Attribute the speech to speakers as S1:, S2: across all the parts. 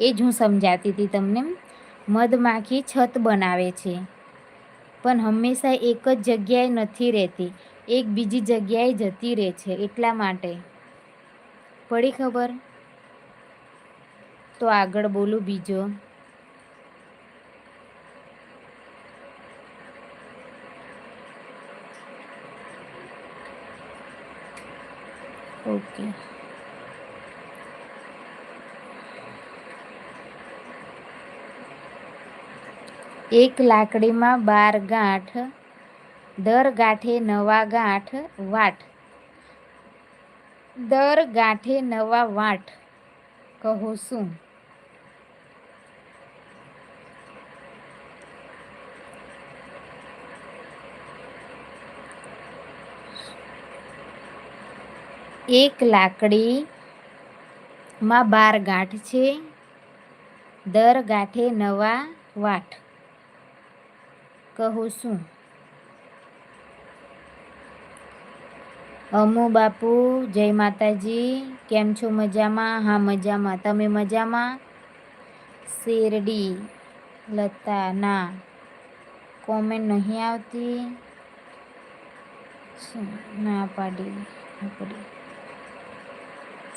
S1: એ જ હું સમજાતી હતી તમને. મધમાખી છત બનાવે છે પણ હંમેશા એક જ જગ્યાએ નથી રહેતી, એક બીજી જગ્યાએ જતી રહે છે, એટલા માટે. પડી ખબર? તો આગળ બોલું બીજો. ઓકે. એક લાકડીમાં 12 ગાંઠ, દર ગાંઠે નવા ગાંઠ વાટ. દર ગાંઠે નવા વાટ, કહો શું? એક લાકડીમાં 12 ગાંઠ છે, દર ગાંઠે નવા વાટ, કહો શું? અમુ બાપુ, જય માતાજી. કેમ છો? મજામાં? હા, મજામાં. તમે મજામાં? શેરડી, લતા, ના કોમેન્ટ નહીં આવતી. ના પાડી.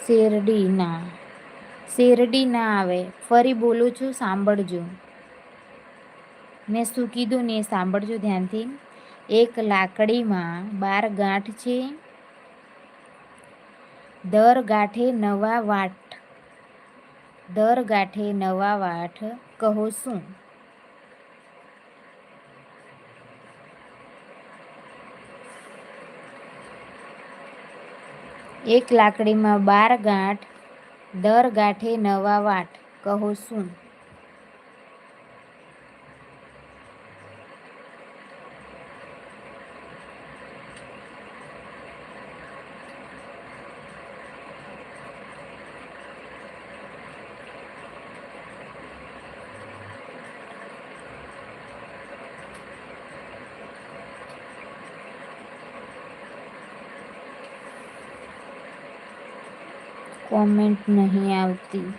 S1: શેરડી ના, શેરડી ના આવે. ફરી બોલું છું, સાંભળજો. મેં શું કીધું ને એ સાંભળજો ધ્યાનથી. એક લાકડીમાં 12 ગાંઠ છે, દર ગાંઠે નવા વાટ, દર ગાંઠે નવા વાટ, કહો શું? એક લાકડીમાં 12 ગાંઠ, દર ગાંઠે નવા વાટ, કહો શું? કોમેન્ટ નહીં આવતી.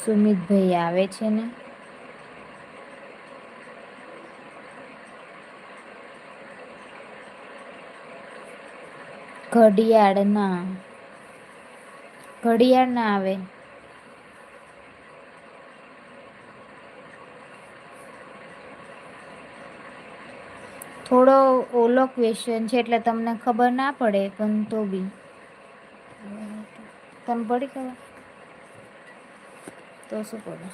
S1: સુમિતભાઈ આવે છે ને? ઘડિયાળ ના, ઘડિયાળ ના આવે. થોડો ઓલો ક્વેશ્ચન છે એટલે તમને ખબર ના પડે, પણ તો બી તમને પડી ખબર તો શું પડે.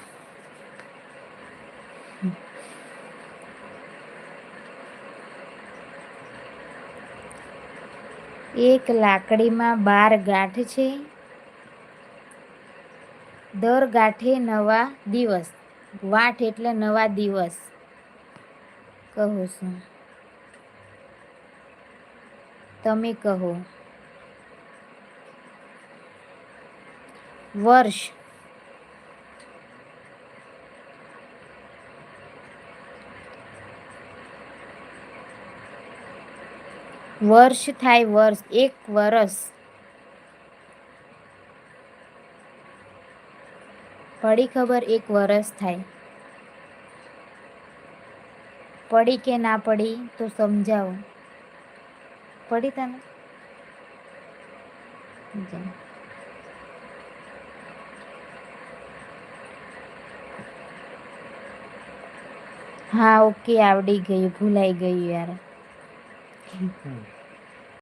S1: એક લાકડીમાં 12 ગાંઠ છે, દર ગાંઠે નવા દિવસ, વાટ એટલે નવા દિવસ, કહો શું? તમે કહો. વર્ષ. વર્ષ થાય વર્ષ, એક વર્ષ. પડી ખબર? એક વર્ષ થાય. પડી કે ના પડી તો સમજાવો. પડી તને? હા, ઓકે, આવડી ગયું. ભૂલાઈ ગયું યાર.